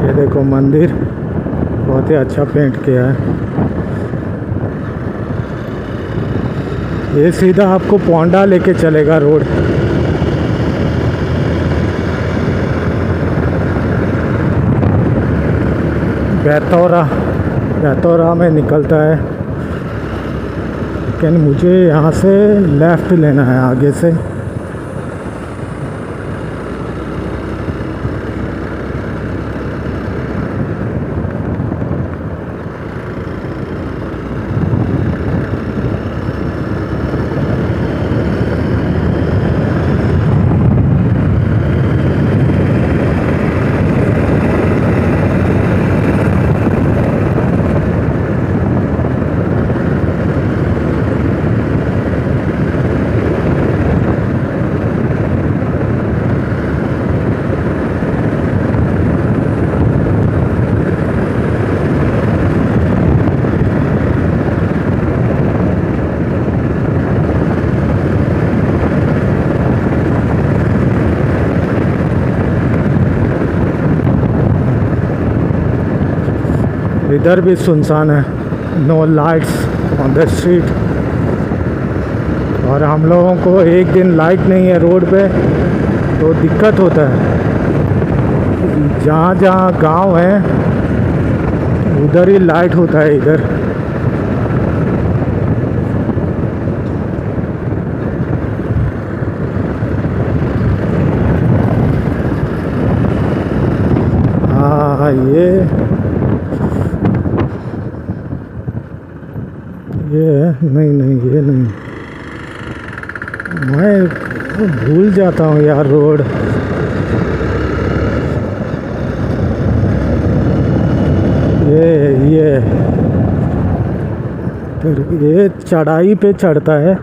ये देखो मंदिर बहुत ही अच्छा पेंट किया है। ये सीधा आपको पोंडा लेके चलेगा रोड। बैतौरा में निकलता है, लेकिन मुझे यहाँ से लेफ़्ट लेना है आगे से। इधर भी सुनसान है, no lights on the street. और हम लोगों को एक दिन लाइट नहीं है रोड पे तो दिक्कत होता है। जहाँ जहाँ गांव है उधर ही लाइट होता है। इधर हाँ ये नहीं ये नहीं, मैं भूल जाता हूँ यार रोड। ये चढ़ाई पे चढ़ता है,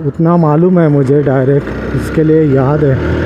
उतना मालूम है मुझे डायरेक्ट, इसके लिए याद है।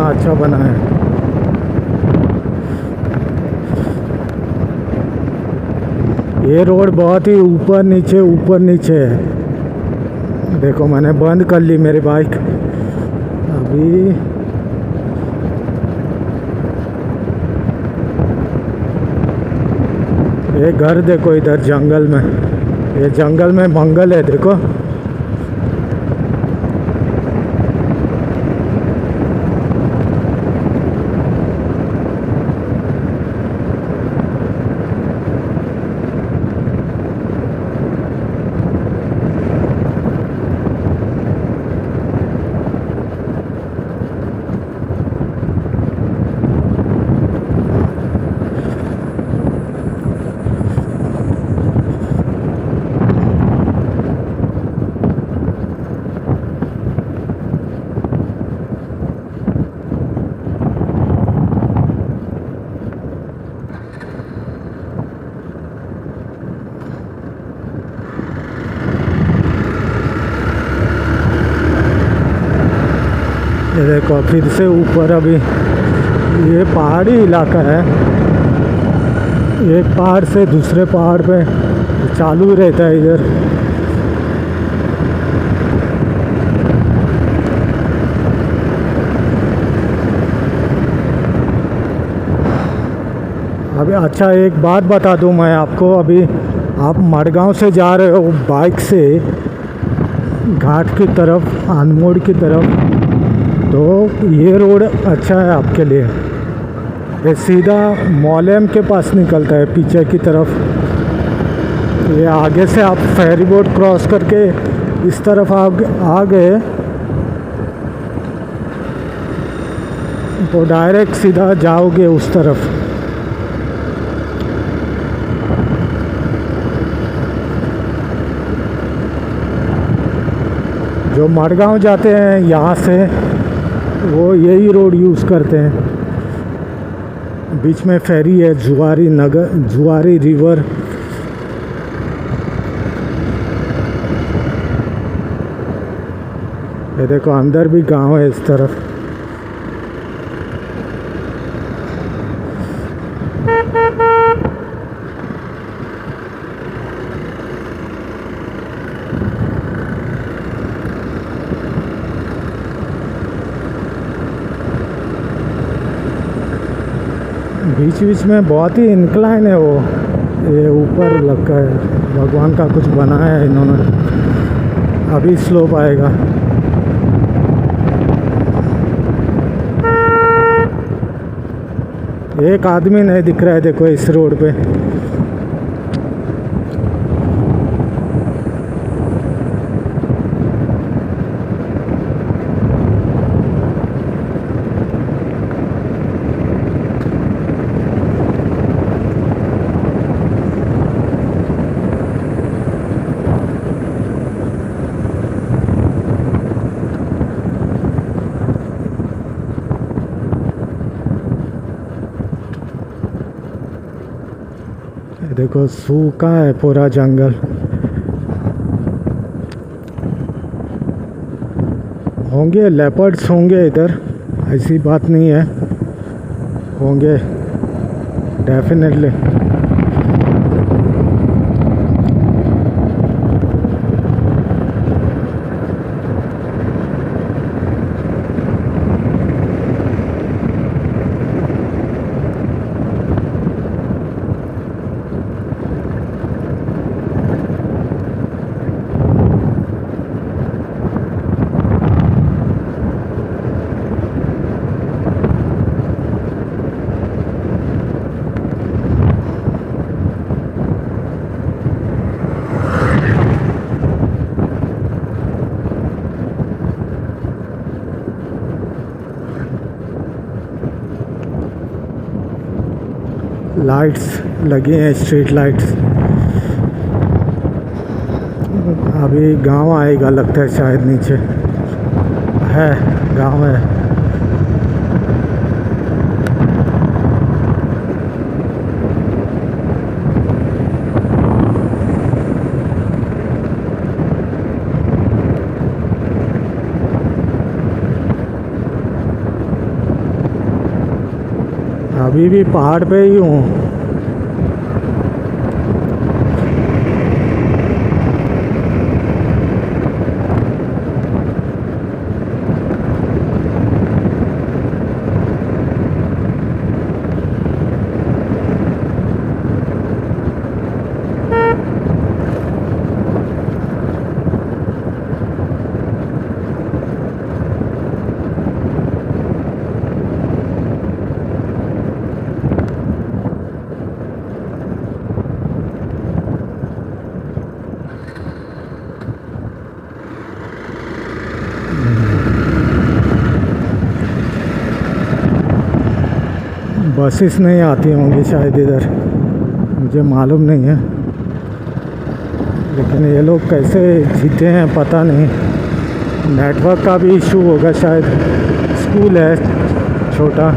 अच्छा बना है। ये रोड बहुत ही ऊपर नीचे है। देखो मैंने बंद कर ली मेरी बाइक अभी। ये घर देखो इधर जंगल में, ये जंगल में मंगल है देखो। ये देखो फिर से ऊपर, अभी ये पहाड़ी इलाका है, एक पहाड़ से दूसरे पहाड़ पे चालू ही रहता है इधर। अभी अच्छा एक बात बता दूं मैं आपको, अभी आप मडगांव से जा रहे हो बाइक से घाट की तरफ, अनमोड़ की तरफ, तो ये रोड अच्छा है आपके लिए। ये सीधा मौलेम के पास निकलता है पीछे की तरफ। ये आगे से आप फेरी बोट क्रॉस करके इस तरफ आ गए तो डायरेक्ट सीधा जाओगे उस तरफ। जो मडगांव जाते हैं यहाँ से वो यही रोड यूज़ करते हैं। बीच में फेरी है, जुआरी नगर, जुआरी रिवर। ये देखो अंदर भी गांव है इस तरफ। बीच बीच में बहुत ही इंक्लाइन है वो, ये ऊपर लगता है भगवान का कुछ बनाया है इन्होंने। अभी स्लोप आएगा। एक आदमी नहीं दिख रहा है देखो इस रोड पे। देखो सूखा है पूरा जंगल। होंगे लेपर्ड्स होंगे इधर, ऐसी बात नहीं है, होंगे डेफिनेटली। लाइट्स लगी हैं, स्ट्रीट लाइट्स। अभी गांव आएगा लगता है, शायद नीचे है, गांव है। अभी भी पहाड़ पे ही हूँ। बसेस नहीं आती होंगी शायद इधर, मुझे मालूम नहीं है, लेकिन ये लोग कैसे जीते हैं पता नहीं। नेटवर्क का भी इशू होगा शायद। स्कूल है छोटा।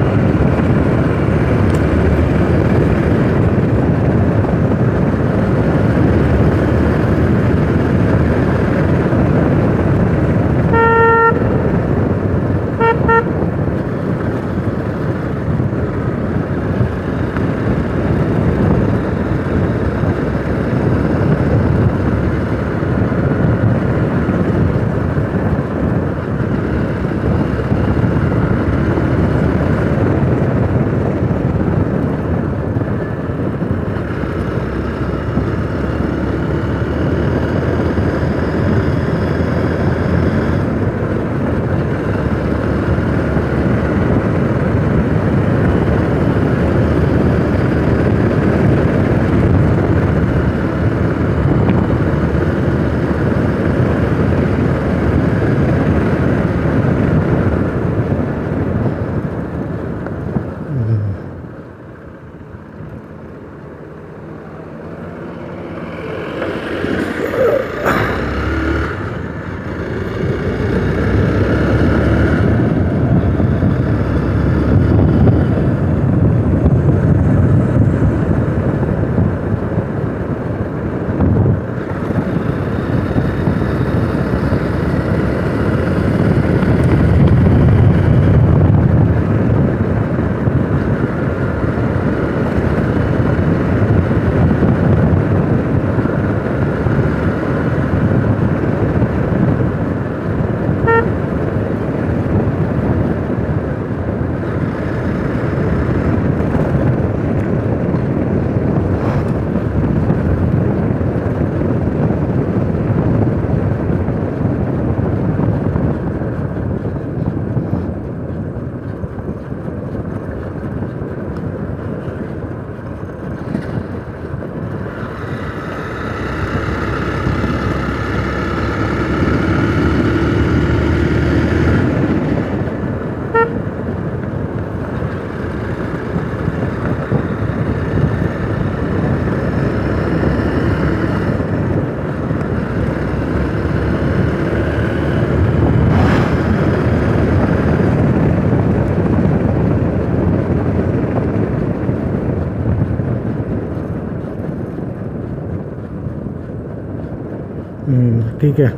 ठीक है,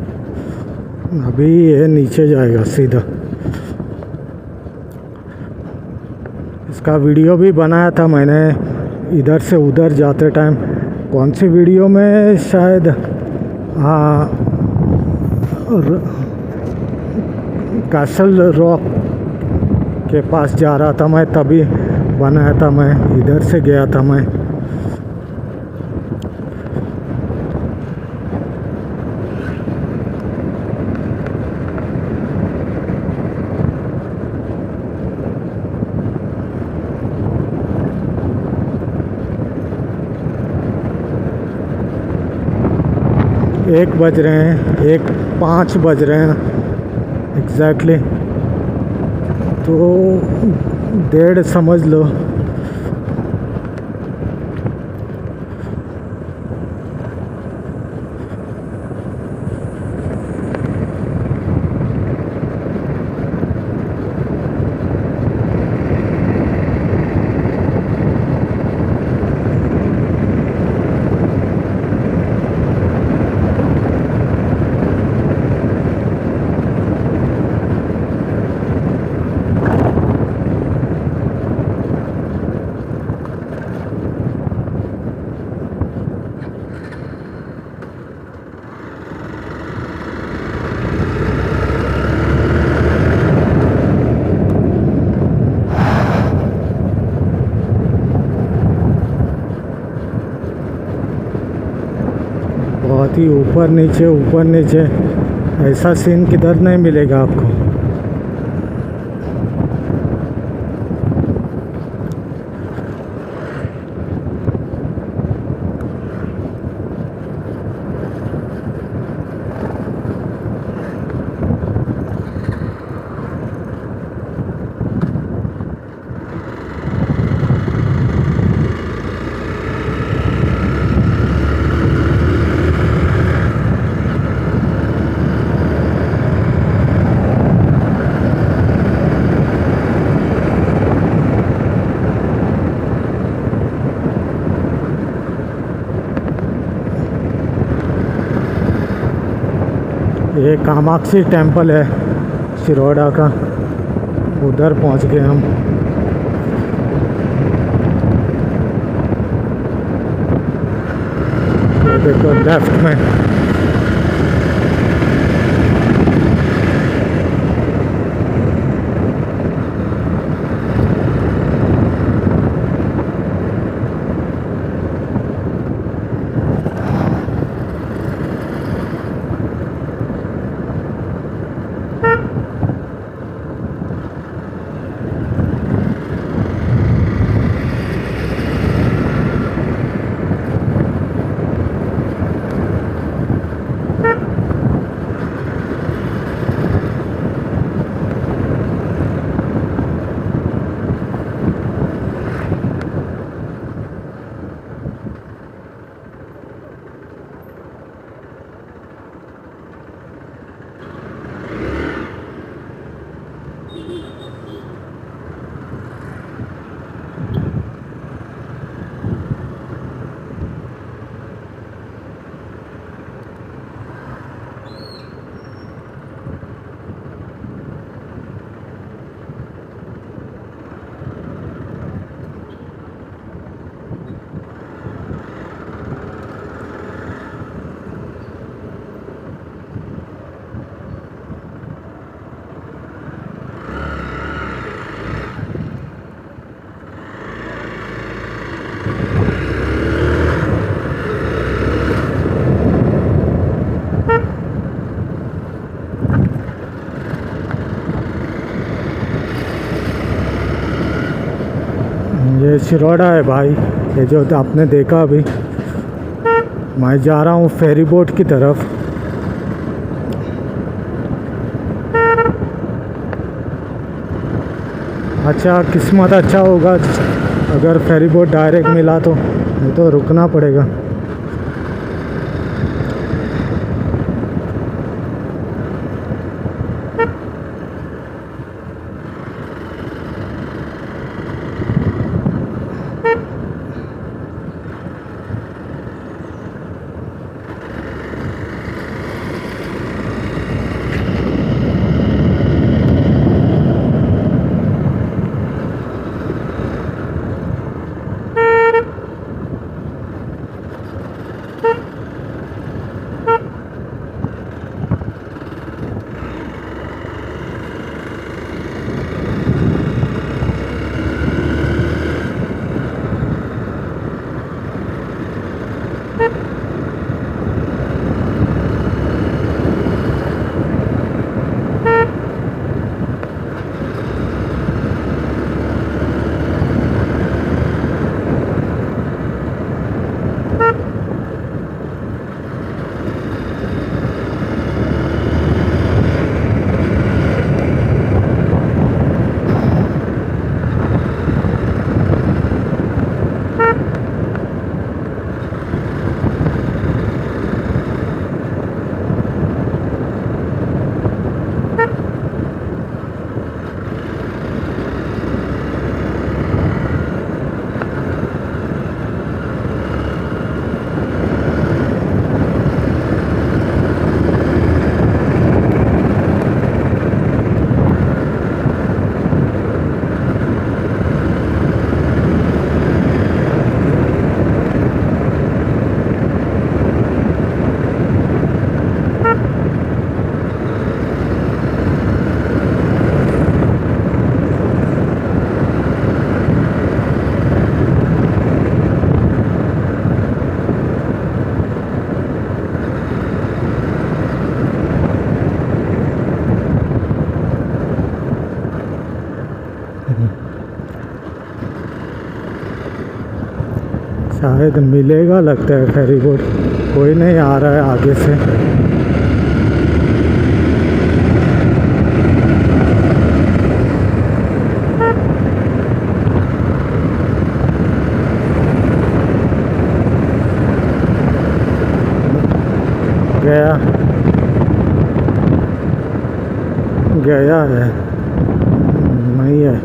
अभी ये नीचे जाएगा सीधा। इसका वीडियो भी बनाया था मैंने इधर से उधर जाते टाइम। कौन सी वीडियो में, शायद हाँ, कैसल रॉक के पास जा रहा था मैं, तभी बनाया था मैं। इधर से गया था मैं। एक बज रहे हैं, 1:05 बज रहे हैं एग्जैक्टली, तो 1:30 समझ लो। बहुत ही ऊपर नीचे, ऐसा सीन किधर नहीं मिलेगा आपको। ये कामाक्षी टेम्पल है शिरोडा का, उधर पहुंच गए हम। ये देखो लेफ्ट में। ये शिरोडा है भाई, ये जो आपने देखा अभी। मैं जा रहा हूँ फेरी बोट की तरफ। अच्छा, किस्मत अच्छा होगा अगर फेरी बोट डायरेक्ट मिला तो, नहीं तो रुकना पड़ेगा। शायद मिलेगा लगता है फेरी बोट। कोई नहीं आ रहा है आगे से। गया है, नहीं है।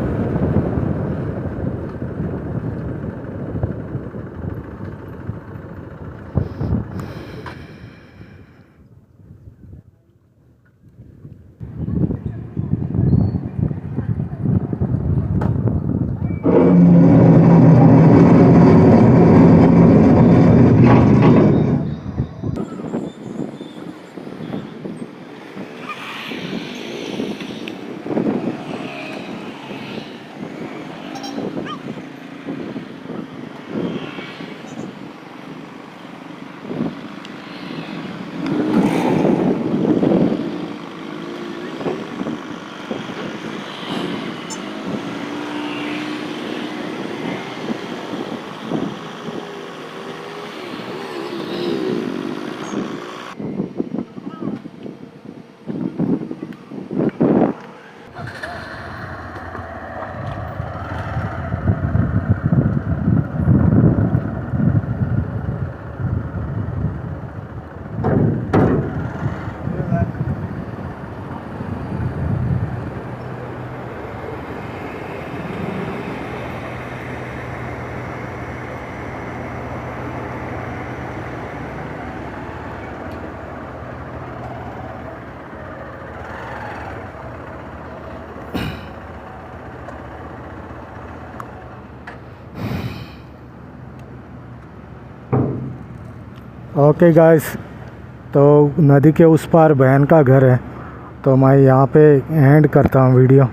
ओके गाइस, तो नदी के उस पार बहन का घर है, तो मैं यहाँ पे एंड करता हूँ वीडियो।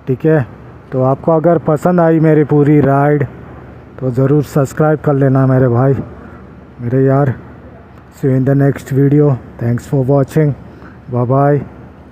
ठीक है, तो आपको अगर पसंद आई मेरी पूरी राइड तो ज़रूर सब्सक्राइब कर लेना मेरे भाई, मेरे यार। See you in the next video. Thanks for watching, bye bye.